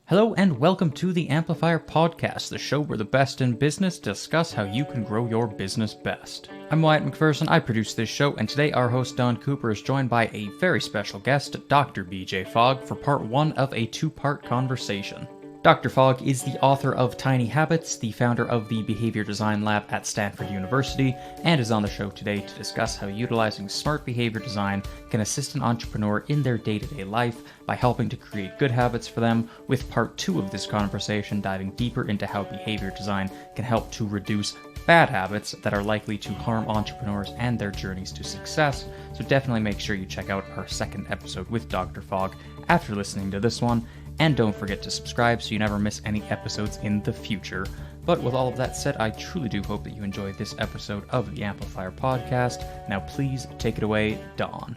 Hello and welcome to the Amplifier Podcast, the show where the best in business discuss how you can grow your business best. I'm Wyatt McPherson, I produce this show, and today our host Don Cooper is joined by a very special guest, Dr. BJ Fogg, for part one of a two-part conversation. Dr. Fogg is the author of Tiny Habits, the founder of the Behavior Design Lab at Stanford University, and is on the show today to discuss how utilizing smart behavior design can assist an entrepreneur in their day-to-day life by helping to create good habits for them, with part two of this conversation diving deeper into how behavior design can help to reduce bad habits that are likely to harm entrepreneurs and their journeys to success. So definitely make sure you check out our second episode with Dr. Fogg after listening to this one. And don't forget to subscribe so you never miss any episodes in the future. But with all of that said, I truly do hope that you enjoyed this episode of the Amplifier Podcast. Now please take it away, Don.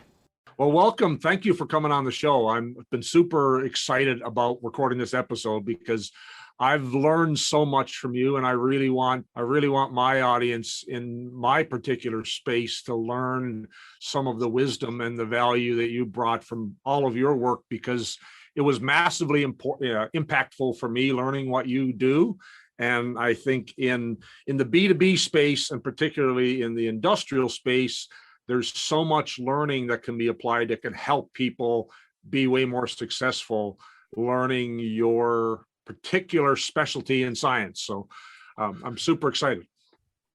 Well, welcome. Thank you for coming on the show. I've been super excited about recording this episode because I've learned so much from you, and I really want my audience in my particular space to learn some of the wisdom and the value that you brought from all of your work, because it was massively impactful for me learning what you do. And I think in the B2B space, and particularly in the industrial space, there's so much learning that can be applied that can help people be way more successful learning your particular specialty in science. So I'm super excited.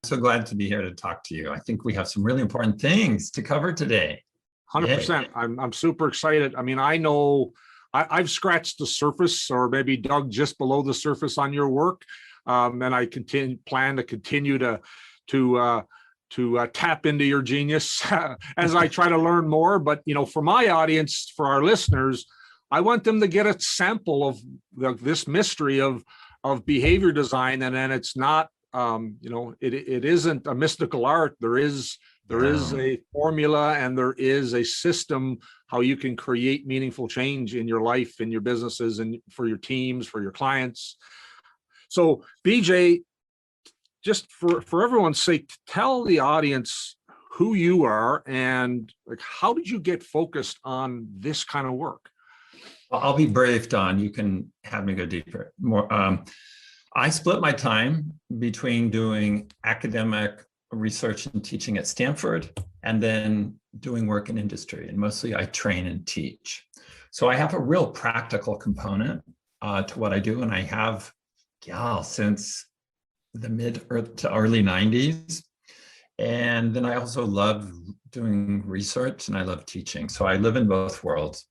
So glad to be here to talk to you. I think we have some really important things to cover today. 100%. Yay. I'm super excited. I mean, I know I've scratched the surface, or maybe dug just below the surface on your work, and I plan to continue to tap into your genius as I try to learn more. But for my audience, for our listeners, I want them to get a sample of this mystery of behavior design, and then it's not it isn't a mystical art. There is a formula, and there is a system how you can create meaningful change in your life, in your businesses, and for your teams, for your clients. So BJ, just for everyone's sake, tell the audience who you are and how did you get focused on this kind of work? I'll be brave, Don. You can have me go deeper. I split my time between doing academic research and teaching at Stanford, and then doing work in industry. And mostly I train and teach. So I have a real practical component to what I do. And I have, since the mid to early 90s. And then I also love doing research and I love teaching. So I live in both worlds.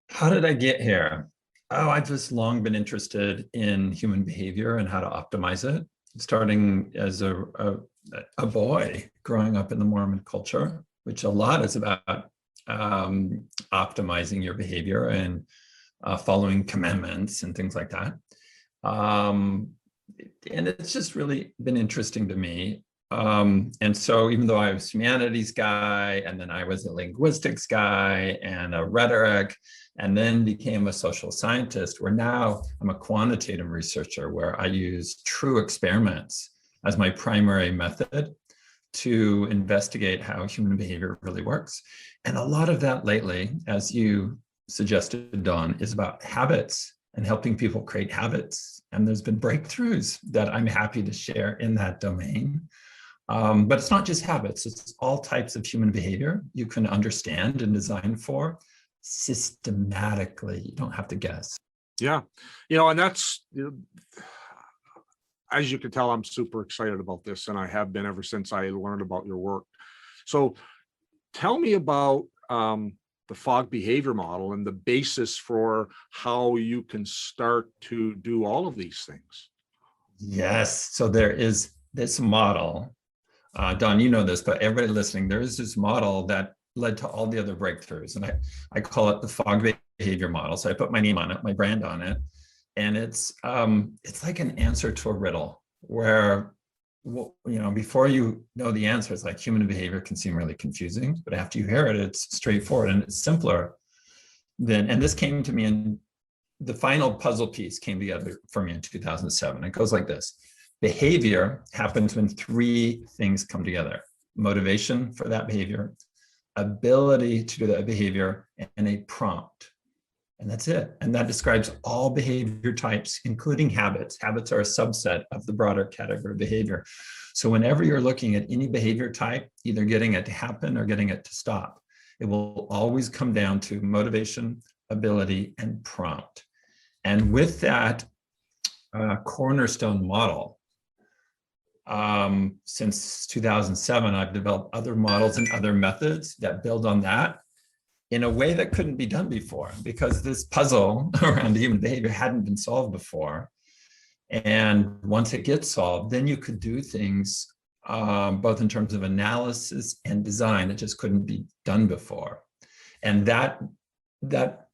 How did I get here? I've just long been interested in human behavior and how to optimize it, starting as a boy growing up in the Mormon culture, which a lot is about optimizing your behavior and following commandments and things like that. And it's just really been interesting to me. And so even though I was a humanities guy, and then I was a linguistics guy and a rhetoric, and then became a social scientist, where now I'm a quantitative researcher where I use true experiments as my primary method to investigate how human behavior really works. And a lot of that lately, as you suggested, Dawn, is about habits and helping people create habits. And there's been breakthroughs that I'm happy to share in that domain. But it's not just habits, it's all types of human behavior you can understand and design for systematically. You don't have to guess. Yeah. And that's, as you can tell, I'm super excited about this, and I have been ever since I learned about your work. So tell me about the Fogg behavior model and the basis for how you can start to do all of these things. Yes. So there is this model. Don, you know this, but everybody listening, there is this model that led to all the other breakthroughs. And I call it the Fogg behavior model. So I put my name on it, my brand on it. And it's like an answer to a riddle where, before you know the answer, it's like human behavior can seem really confusing, but after you hear it, it's straightforward and it's simpler and this came to me, and the final puzzle piece came together for me in 2007. It goes like this. Behavior happens when three things come together: motivation for that behavior, ability to do that behavior, and a prompt. And that's it. And that describes all behavior types, including habits. Habits are a subset of the broader category of behavior. So whenever you're looking at any behavior type, either getting it to happen or getting it to stop, it will always come down to motivation, ability, and prompt. And with that cornerstone model, since 2007, I've developed other models and other methods that build on that in a way that couldn't be done before, because this puzzle around human behavior hadn't been solved before. And once it gets solved, then you could do things both in terms of analysis and design that just couldn't be done before. And that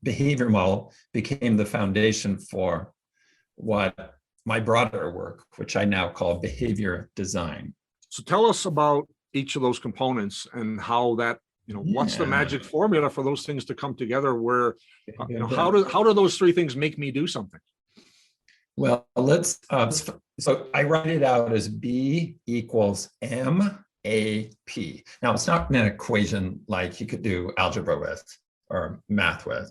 behavior model became the foundation for what my broader work, which I now call behavior design. So tell us about each of those components and how that, what's the magic formula for those things to come together where, how do those three things make me do something? Well, let's, so I write it out as B equals M A P. Now, it's not an equation like you could do algebra with or math with.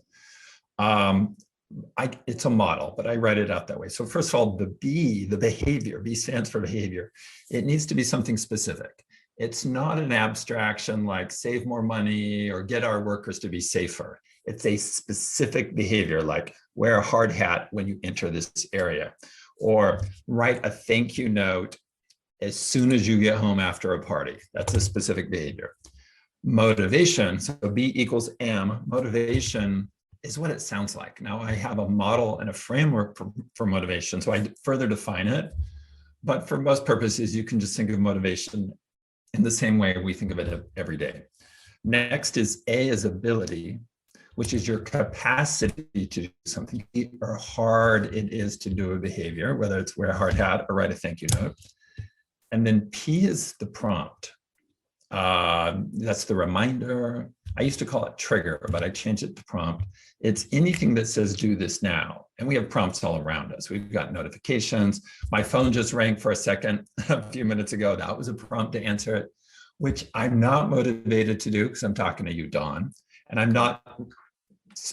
It's a model, but I write it out that way. So first of all, the B, the behavior, B stands for behavior. It needs to be something specific. It's not an abstraction like save more money or get our workers to be safer. It's a specific behavior like wear a hard hat when you enter this area, or write a thank you note as soon as you get home after a party. That's a specific behavior. Motivation, so B equals M, motivation is what it sounds like. Now I have a model and a framework for motivation, so I further define it. But for most purposes, you can just think of motivation in the same way we think of it every day. Next is A is ability, which is your capacity to do something, or hard it is to do a behavior, whether it's wear a hard hat or write a thank you note. And then P is the prompt. That's the reminder. I used to call it trigger, but I changed it to prompt. It's anything that says do this now. And we have prompts all around us. We've got notifications. My phone just rang for a second a few minutes ago. That was a prompt to answer it, which I'm not motivated to do because I'm talking to you, Dawn. And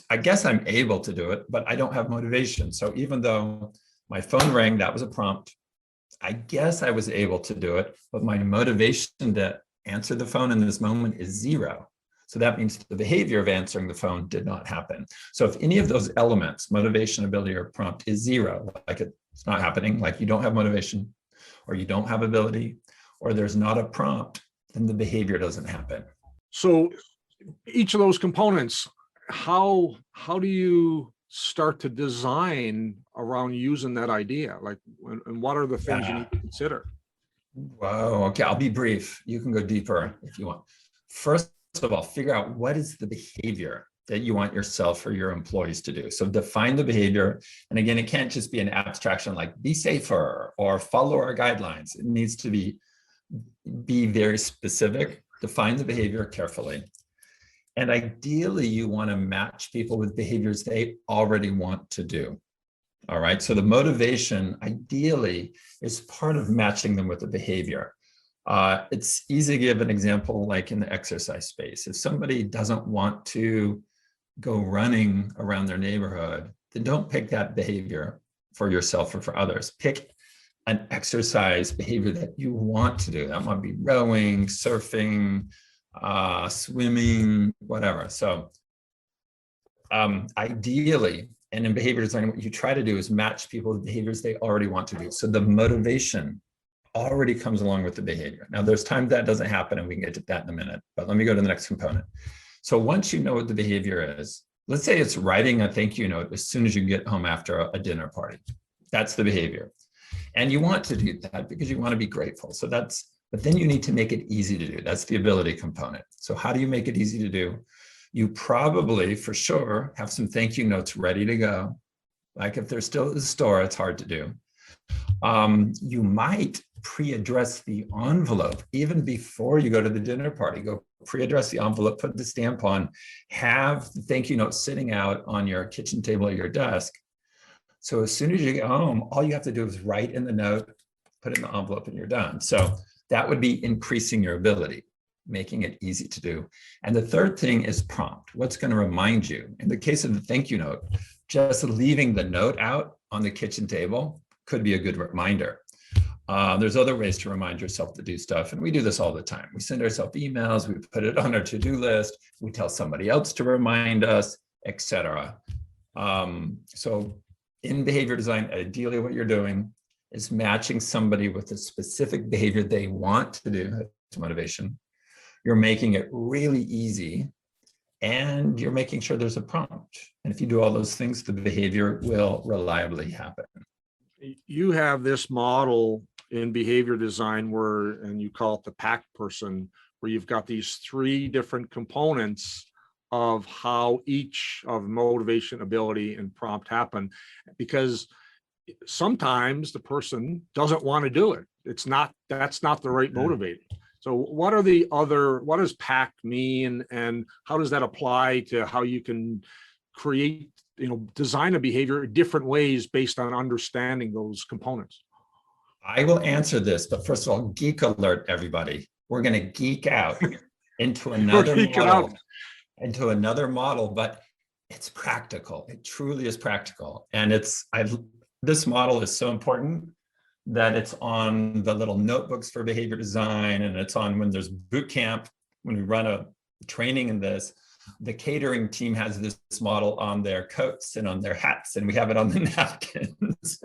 I guess I'm able to do it, but I don't have motivation. So even though my phone rang, that was a prompt. I guess I was able to do it, but my motivation to answer the phone in this moment is zero. So that means the behavior of answering the phone did not happen. So if any of those elements, motivation, ability, or prompt is zero, like it's not happening, like you don't have motivation, or you don't have ability, or there's not a prompt, then the behavior doesn't happen. So each of those components, how do you start to design around using that idea? Like, and what are the things you need to consider? Whoa, okay, I'll be brief. You can go deeper if you want. First of all, figure out what is the behavior that you want yourself or your employees to do. So define the behavior. And again, it can't just be an abstraction like be safer or follow our guidelines. It needs to be very specific. Define the behavior carefully. And ideally, you want to match people with behaviors they already want to do. All right, so the motivation ideally is part of matching them with the behavior. It's easy to give an example like in the exercise space. If somebody doesn't want to go running around their neighborhood, then don't pick that behavior for yourself or for others. Pick an exercise behavior that you want to do. That might be rowing, surfing, swimming, whatever. So ideally, and in behavior design, what you try to do is match people with behaviors they already want to do. So the motivation already comes along with the behavior. Now there's times that doesn't happen and we can get to that in a minute, but let me go to the next component. So once you know what the behavior is, let's say it's writing a thank you note as soon as you get home after a dinner party. That's the behavior. And you want to do that because you want to be grateful. So but then you need to make it easy to do. That's the ability component. So how do you make it easy to do? You probably, for sure, have some thank you notes ready to go. Like if they're still at the store, it's hard to do. You might pre-address the envelope even before you go to the dinner party. Go pre-address the envelope, put the stamp on, have the thank you note sitting out on your kitchen table or your desk. So as soon as you get home, all you have to do is write in the note, put it in the envelope, and you're done. So that would be increasing your ability. making it easy to do. And the third thing is prompt. What's going to remind you? In the case of the thank you note, just leaving the note out on the kitchen table could be a good reminder. There's other ways to remind yourself to do stuff. And we do this all the time. We send ourselves emails, we put it on our to-do list, we tell somebody else to remind us, etc. So in behavior design, ideally what you're doing is matching somebody with a specific behavior they want to do, that's motivation. You're making it really easy, and you're making sure there's a prompt. And if you do all those things, the behavior will reliably happen. You have this model in behavior design where, and you call it the pack person, where you've got these three different components of how each of motivation, ability, and prompt happen, because sometimes the person doesn't want to do it. That's not the right motivator. So what does PAC mean, and how does that apply to how you can create, design a behavior different ways based on understanding those components? I will answer this, but first of all, geek alert, everybody. We're going to geek out into another model, but it's practical. It truly is practical. And this model is so important that it's on the little notebooks for behavior design, and it's on when there's boot camp, when we run a training in this. The catering team has this model on their coats and on their hats, and we have it on the napkins.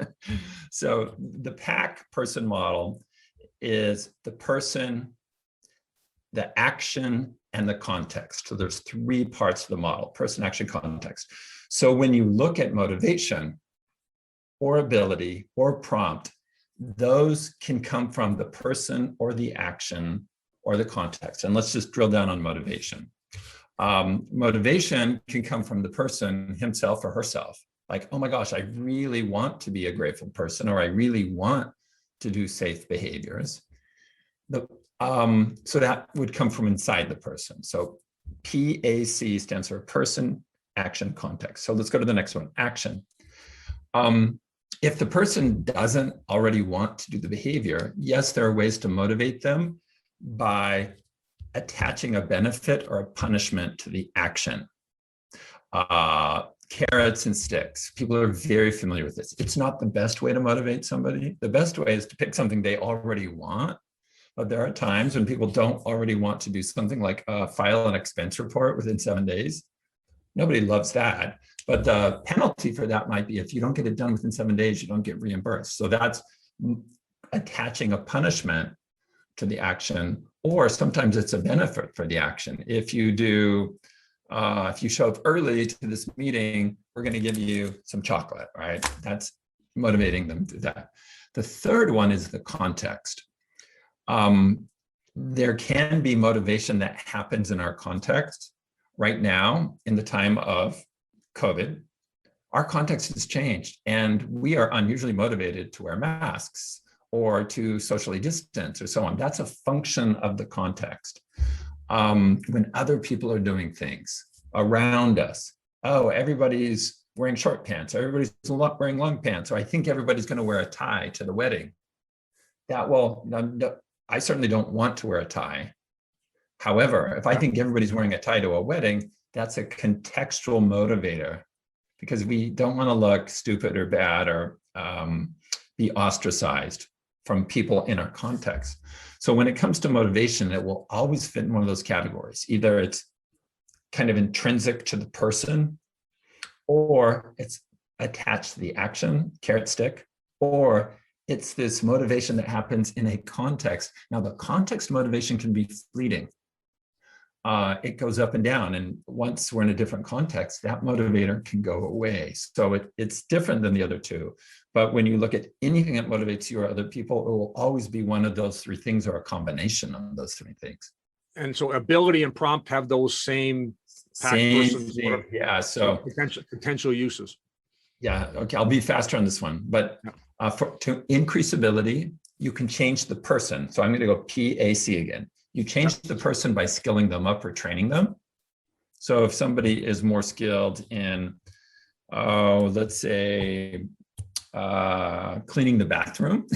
So the PAC person model is the person, the action, and the context. So there's three parts of the model: person, action, context. So when you look at motivation or ability or prompt, those can come from the person or the action or the context. And let's just drill down on motivation. Motivation can come from the person himself or herself. Like, oh my gosh, I really want to be a grateful person, or I really want to do safe behaviors. So that would come from inside the person. So PAC stands for person, action, context. So let's go to the next one, action. If the person doesn't already want to do the behavior, yes, there are ways to motivate them by attaching a benefit or a punishment to the action. Carrots and sticks. People are very familiar with this. It's not the best way to motivate somebody. The best way is to pick something they already want. But there are times when people don't already want to do something like file an expense report within 7 days. Nobody loves that. But the penalty for that might be if you don't get it done within 7 days, you don't get reimbursed. So that's attaching a punishment to the action, or sometimes it's a benefit for the action. If you show up early to this meeting, we're going to give you some chocolate, right? That's motivating them to that. The third one is the context. There can be motivation that happens in our context. Right now, in the time of COVID, our context has changed, and we are unusually motivated to wear masks or to socially distance or so on. That's a function of the context. When other people are doing things around us, oh, everybody's wearing short pants, or everybody's wearing long pants, or I think everybody's going to wear a tie to the wedding. I certainly don't want to wear a tie. However, if I think everybody's wearing a tie to a wedding, that's a contextual motivator, because we don't want to look stupid or bad or be ostracized from people in our context. So when it comes to motivation, it will always fit in one of those categories. Either it's kind of intrinsic to the person, or it's attached to the action, carrot stick, or it's this motivation that happens in a context. Now, the context motivation can be fleeting. It goes up and down. And once we're in a different context, that motivator can go away. So it's different than the other two. But when you look at anything that motivates you or other people, it will always be one of those three things, or a combination of those three things. And so to and prompt have those same thing. Yeah. So potential uses. Yeah. Okay. I'll be faster on this one, but to increase ability, you can change the person. So I'm going to go PAC again. You change the person by skilling them up or training them. So if somebody is more skilled in, let's say, cleaning the bathroom.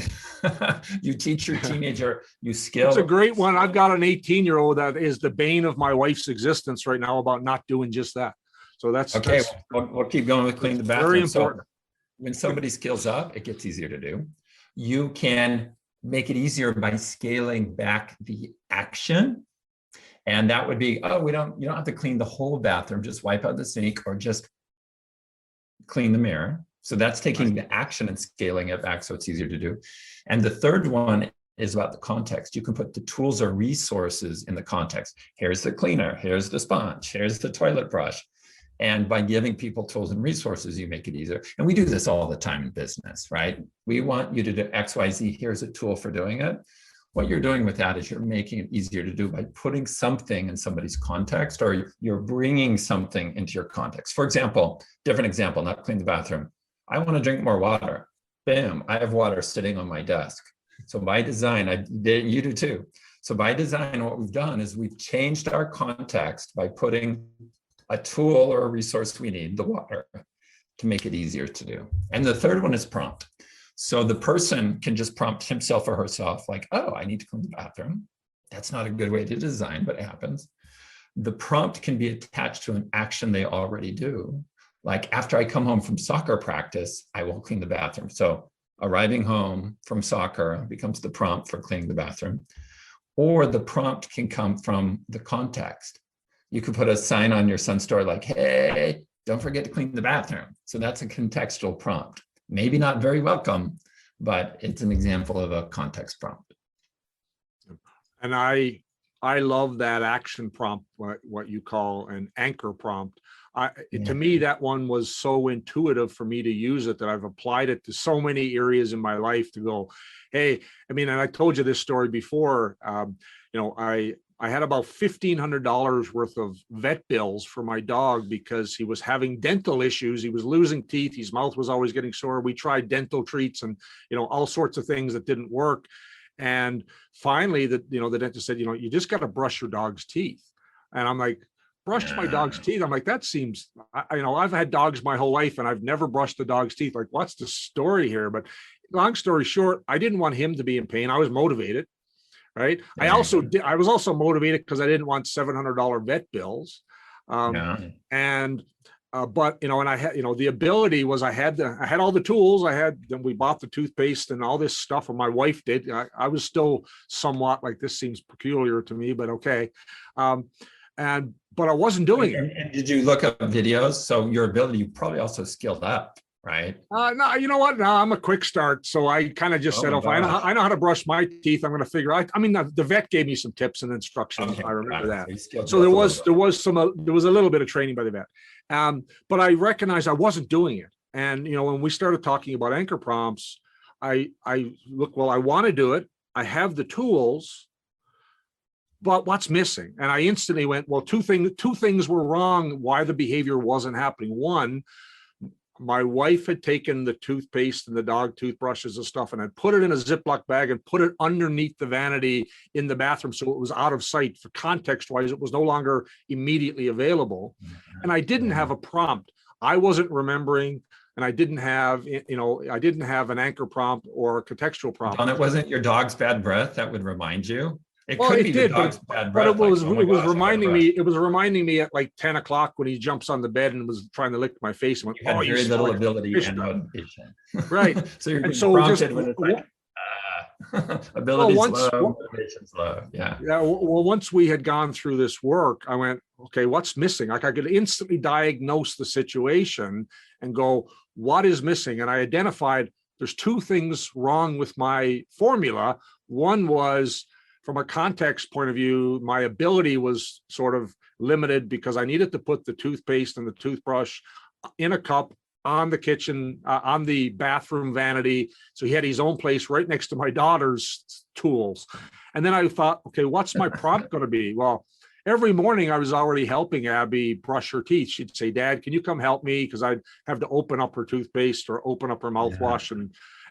You teach your teenager, you skill. It's a great one. I've got an 18-year-old that is the bane of my wife's existence right now about not doing just that. So that's okay. We'll keep going with cleaning the bathroom. Very important. So when somebody skills up, it gets easier to do. You can make it easier by scaling back the action. And that would be, oh, you don't have to clean the whole bathroom, just wipe out the sink or just clean the mirror. So that's taking the action and scaling it back so it's easier to do. And the third one is about the context. You can put the tools or resources in the context. Here's the cleaner, here's the sponge, here's the toilet brush. And by giving people tools and resources, you make it easier. And we do this all the time in business, right? We want you to do X, Y, Z. Here's a tool for doing it. What you're doing with that is you're making it easier to do by putting something in somebody's context, or you're bringing something into your context. For example, different example, not clean the bathroom. I want to drink more water. Bam, I have water sitting on my desk. So by design, you do too. So by design, what we've done is we've changed our context by putting a tool or a resource we need, the water, to make it easier to do. And the third one is prompt. So the person can just prompt himself or herself like, oh, I need to clean the bathroom. That's not a good way to design, but it happens. The prompt can be attached to an action they already do. Like after I come home from soccer practice, I will clean the bathroom. So arriving home from soccer becomes the prompt for cleaning the bathroom. Or the prompt can come from the context. You could put a sign on your son's door like, hey, don't forget to clean the bathroom. So that's a contextual prompt. Maybe not very welcome, but it's an example of a context prompt. And I love that action prompt, what you call an anchor prompt. To me, that one was so intuitive for me to use it that I've applied it to so many areas in my life to go, hey, I mean, and I told you this story before, I had about $1,500 worth of vet bills for my dog because he was having dental issues. He was losing teeth. His mouth was always getting sore. We tried dental treats and, all sorts of things that didn't work. And finally, the dentist said, you just got to brush your dog's teeth. And I'm like, brush my dog's teeth. I'm like, that seems, I've had dogs my whole life and I've never brushed the dog's teeth. Like, what's the story here? But long story short, I didn't want him to be in pain. I was motivated. Right. I was also motivated because I didn't want $700 vet bills. But I had, the ability was I had all the tools. We bought the toothpaste and all this stuff, and my wife did. I was still somewhat like, this seems peculiar to me, but okay. But I wasn't doing it. And did you look up videos? So your ability, you probably also skilled up. Right. No, you know what? No, I'm a quick start. So I kind of just said, if I know how to brush my teeth, I'm going to figure out. I mean, the vet gave me some tips and instructions. Okay, I remember that. So there was a little bit of training by the vet. But I recognized I wasn't doing it. And, when we started talking about anchor prompts, I want to do it. I have the tools, but what's missing? And I instantly went, well, two things were wrong. Why the behavior wasn't happening. One, my wife had taken the toothpaste and the dog toothbrushes and stuff and had put it in a Ziploc bag and put it underneath the vanity in the bathroom. So it was out of sight. For context wise, it was no longer immediately available. And I didn't have a prompt. I wasn't remembering, and I didn't have an anchor prompt or a contextual prompt. And it wasn't your dog's bad breath that would remind you. It did, but it was reminding me. It was reminding me at like 10 o'clock when he jumps on the bed and was trying to lick my face. And went, very little ability and motivation. Right. So you're prompted when it's like ability low, motivation's low. Yeah. Yeah. Well, once we had gone through this work, I went, okay, what's missing? Like I could instantly diagnose the situation and go, what is missing? And I identified there's two things wrong with my formula. One was, from a context point of view, my ability was sort of limited because I needed to put the toothpaste and the toothbrush in a cup on the kitchen, on the bathroom vanity. So he had his own place right next to my daughter's tools. And then I thought, okay, what's my prompt going to be? Well, every morning I was already helping Abby brush her teeth. She'd say, Dad, can you come help me? Because I'd have to open up her toothpaste or open up her mouthwash.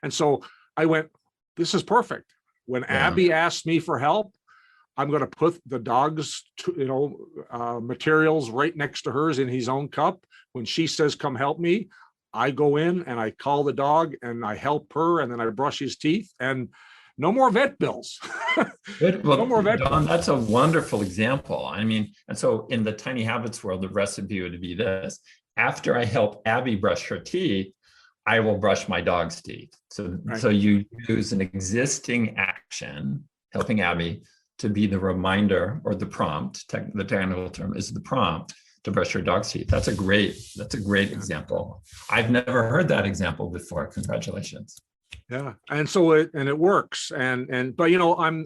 And so I went, this is perfect. When Abby asked me for help, I'm going to put the dog's, materials right next to hers in his own cup. When she says, come help me, I go in and I call the dog and I help her, and then I brush his teeth, and no more vet bills. Good. Well, No more vet Don, bills. that's a wonderful example. I mean, and so in the tiny habits world, the recipe would be this: after I help Abby brush her teeth, I will brush my dog's teeth. So, Right. so you use an existing action, helping Abby, to be the reminder or the prompt. The technical term is the prompt to brush your dog's teeth. That's a great example. I've never heard that example before. Congratulations. Yeah, and so it works, but you know,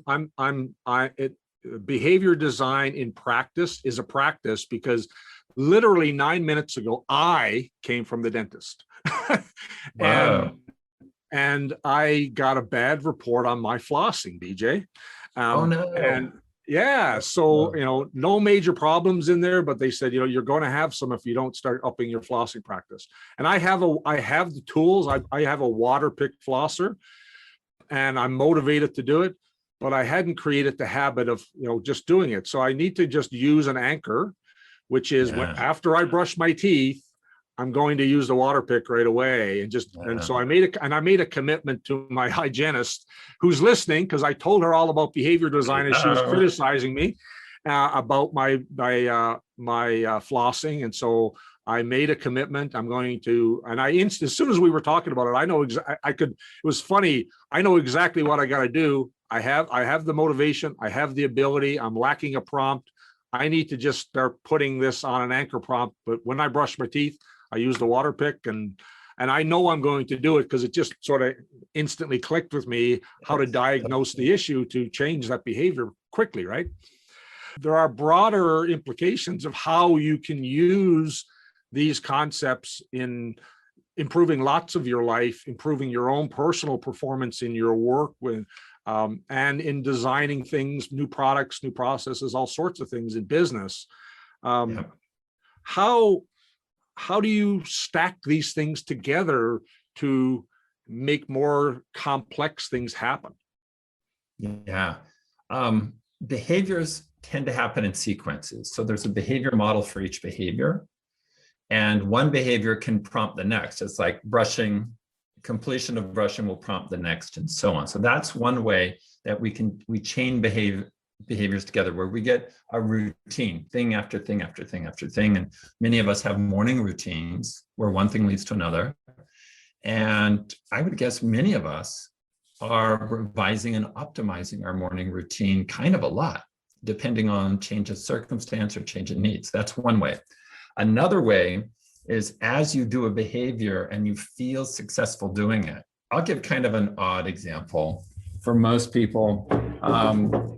behavior design in practice is a practice, because literally 9 minutes ago I came from the dentist. Wow. and I got a bad report on my flossing, BJ. Oh no. And yeah, so you know, no major problems in there, but they said, you know, you're going to have some if you don't start upping your flossing practice. And I have the tools. I have a water pick flosser, and I'm motivated to do it, but I hadn't created the habit of, you know, just doing it. So I need to just use an anchor, which is after I brush my teeth, I'm going to use the water pick right away. And so I made a commitment to my hygienist, who's listening, because I told her all about behavior design, and she was criticizing me about my flossing. And so I made a commitment. I'm going to, and as soon as we were talking about it, I know it was funny. I know exactly what I got to do. I have the motivation. I have the ability. I'm lacking a prompt. I need to just start putting this on an anchor prompt. But when I brush my teeth, I use the water pick, and I know I'm going to do it, because it just sort of instantly clicked with me how to diagnose the issue to change that behavior quickly, right? There are broader implications of how you can use these concepts in improving lots of your life, improving your own personal performance in your work and in designing things, new products, new processes, all sorts of things in business. How do you stack these things together to make more complex things happen? Yeah. Behaviors tend to happen in sequences. So there's a behavior model for each behavior, and one behavior can prompt the next. It's like brushing, completion of brushing will prompt the next, and so on. So that's one way that we chain behaviors together, where we get a routine, thing after thing after thing after thing. And many of us have morning routines where one thing leads to another. And I would guess many of us are revising and optimizing our morning routine kind of a lot, depending on change of circumstance or change in needs. That's one way. Another way is, as you do a behavior and you feel successful doing it. I'll give kind of an odd example. For most people,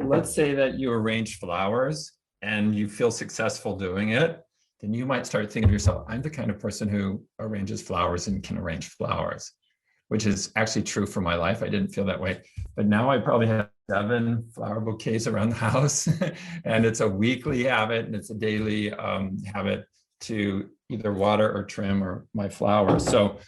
let's say that you arrange flowers and you feel successful doing it, then you might start thinking to yourself, I'm the kind of person who arranges flowers and can arrange flowers, which is actually true for my life. I didn't feel that way, but now I probably have 7 flower bouquets around the house, and it's a weekly habit, and it's a daily habit to either water or trim or my flowers. So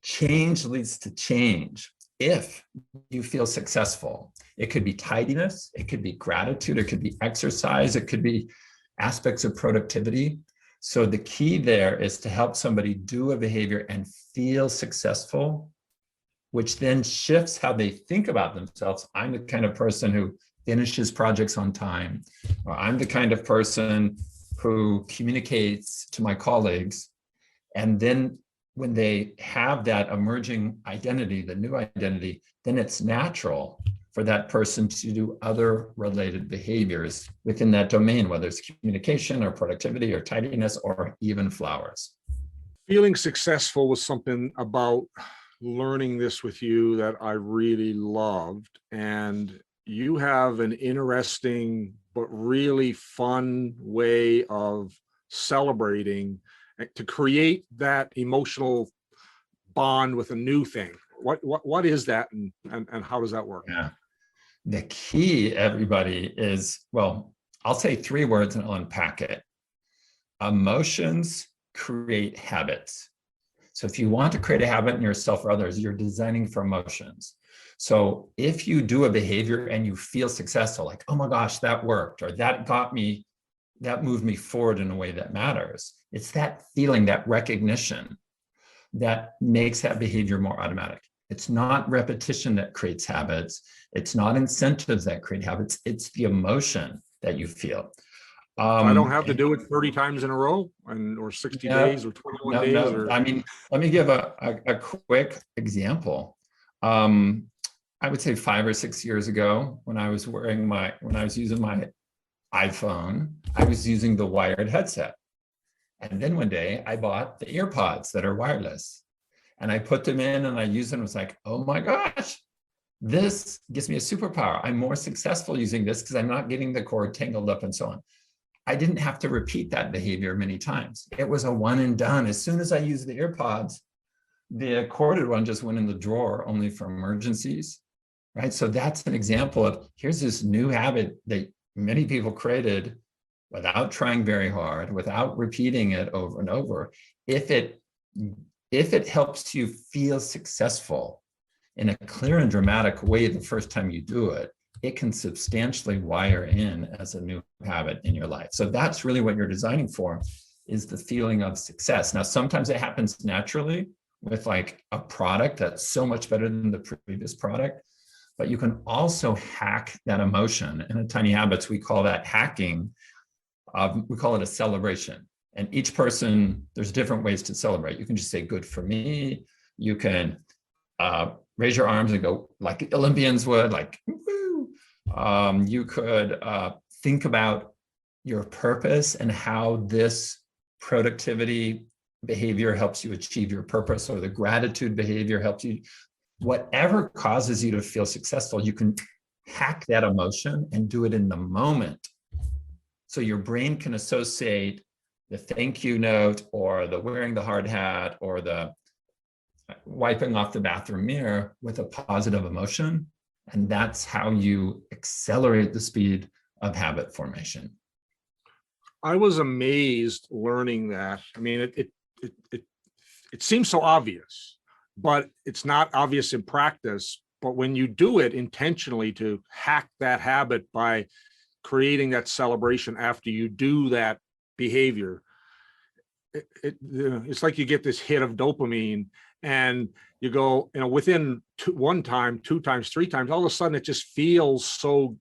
change leads to change. If you feel successful, it could be tidiness, it could be gratitude, it could be exercise, it could be aspects of productivity. So the key there is to help somebody do a behavior and feel successful, which then shifts how they think about themselves. I'm the kind of person who finishes projects on time, or I'm the kind of person who communicates to my colleagues. And then when they have that emerging identity, the new identity, then it's natural for that person to do other related behaviors within that domain, whether it's communication or productivity or tidiness or even flowers. Feeling successful was something about learning this with you that I really loved. And you have an interesting but really fun way of celebrating to create that emotional bond with a new thing. What is that, and how does that work? Yeah. The key, everybody, is, well, I'll say 3 words and I'll unpack it. Emotions create habits. So if you want to create a habit in yourself or others, you're designing for emotions. So if you do a behavior and you feel successful, like, oh my gosh, that worked, or that moved me forward in a way that matters. It's that feeling, that recognition. that makes that behavior more automatic. It's not repetition that creates habits. It's not incentives that create habits. It's the emotion that you feel. I don't have to do it 30 times in a row or 60 days or 21 days. No. I mean, let me give a quick example. I would say 5 or 6 years ago, when I was using my iPhone, I was using the wired headset. And then one day I bought the earpods that are wireless, and I put them in and I used them. It was like, oh my gosh, this gives me a superpower. I'm more successful using this because I'm not getting the cord tangled up and so on. I didn't have to repeat that behavior many times. It was a one and done. As soon as I used the earpods, the corded one just went in the drawer only for emergencies, right? So that's an example of, here's this new habit that many people created without trying very hard, without repeating it over and over. If it helps you feel successful in a clear and dramatic way the first time you do it, it can substantially wire in as a new habit in your life. So that's really what you're designing for, is the feeling of success. Now, sometimes it happens naturally with like a product that's so much better than the previous product, but you can also hack that emotion. And in Tiny Habits, we call that hacking. We call it a celebration. And each person, there's different ways to celebrate. You can just say, good for me. You can raise your arms and go like Olympians would, like, woo. You could think about your purpose and how this productivity behavior helps you achieve your purpose, or the gratitude behavior helps you. Whatever causes you to feel successful, you can hack that emotion and do it in the moment. So your brain can associate the thank you note, or the wearing the hard hat, or the wiping off the bathroom mirror with a positive emotion. And that's how you accelerate the speed of habit formation. I was amazed learning that. I mean, it seems so obvious, but it's not obvious in practice. But when you do it intentionally to hack that habit by creating that celebration after you do that behavior, it's like you get this hit of dopamine, and you go, within one time, 2 times, 3 times, all of a sudden it just feels so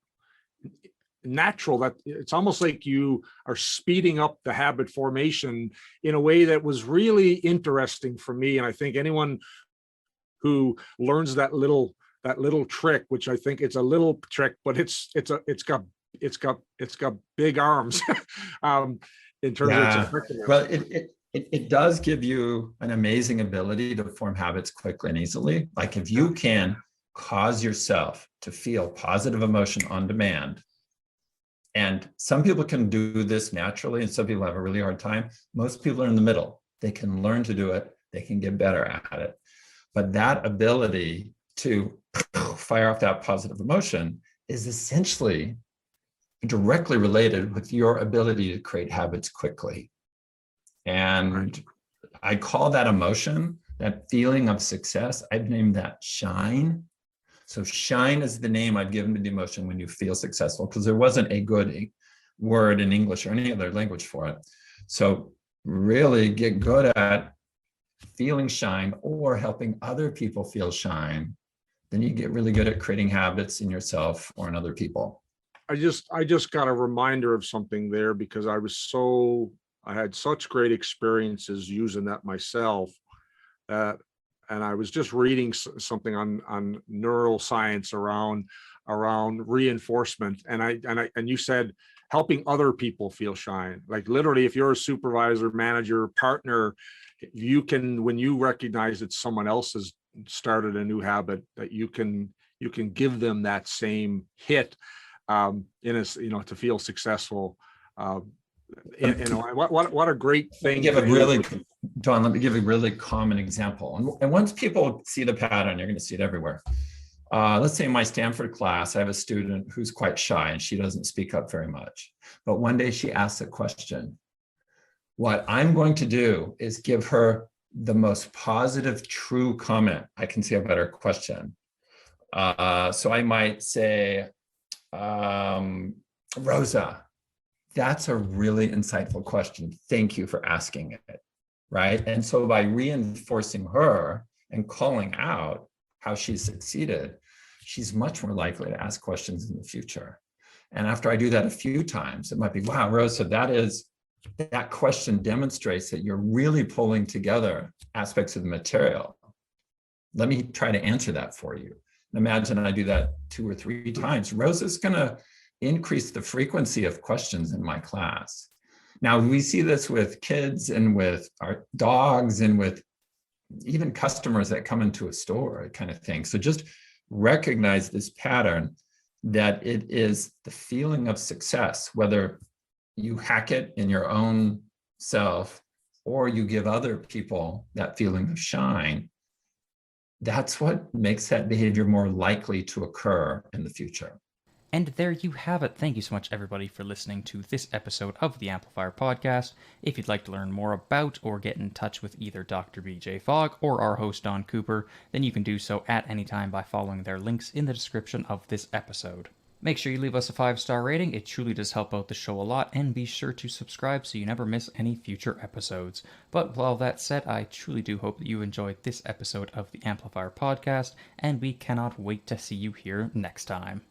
natural that it's almost like you are speeding up the habit formation in a way that was really interesting for me. And I think anyone who learns that little trick, which I think it's a little trick, but it's got big arms in terms of its effectiveness. Well, it does give you an amazing ability to form habits quickly and easily. Like if you can cause yourself to feel positive emotion on demand, and some people can do this naturally and some people have a really hard time. Most people are in the middle. They can learn to do it. They can get better at it. But that ability to fire off that positive emotion is essentially directly related with your ability to create habits quickly. And I call that emotion, that feeling of success, I've named that shine. So shine is the name I've given to the emotion when you feel successful, because there wasn't a good word in English or any other language for it. So really get good at feeling shine or helping other people feel shine. Then you get really good at creating habits in yourself or in other people. I just got a reminder of something there, because I had such great experiences using that myself, and I was just reading something on neuroscience around reinforcement, and you said helping other people feel shine. Like literally, if you're a supervisor, manager, partner, you can, when you recognize that someone else has started a new habit, that you can give them that same hit to feel successful. What a great thing. John, let me give a really common example. And once people see the pattern, you're going to see it everywhere. Let's say in my Stanford class, I have a student who's quite shy and she doesn't speak up very much. But one day she asks a question. What I'm going to do is give her the most positive, true comment. I can see a better question. So I might say, Rosa, that's a really insightful question. Thank you for asking it. right? And so by reinforcing her and calling out how she's succeeded, she's much more likely to ask questions in the future. And after I do that a few times, it might be, wow, Rosa, that question demonstrates that you're really pulling together aspects of the material. Let me try to answer that for you. Imagine I do that 2 or 3 times. Rosa's going to increase the frequency of questions in my class. Now, we see this with kids and with our dogs and with even customers that come into a store, kind of thing. So just recognize this pattern, that it is the feeling of success, whether you hack it in your own self or you give other people that feeling of shine. That's what makes that behavior more likely to occur in the future. And there you have it. Thank you so much, everybody, for listening to this episode of the Amplifier Podcast. If you'd like to learn more about or get in touch with either Dr. BJ Fogg or our host, Don Cooper, then you can do so at any time by following their links in the description of this episode. Make sure you leave us a 5-star rating. It truly does help out the show a lot, and be sure to subscribe so you never miss any future episodes. But with all that said, I truly do hope that you enjoyed this episode of the Amplifier Podcast, and we cannot wait to see you here next time.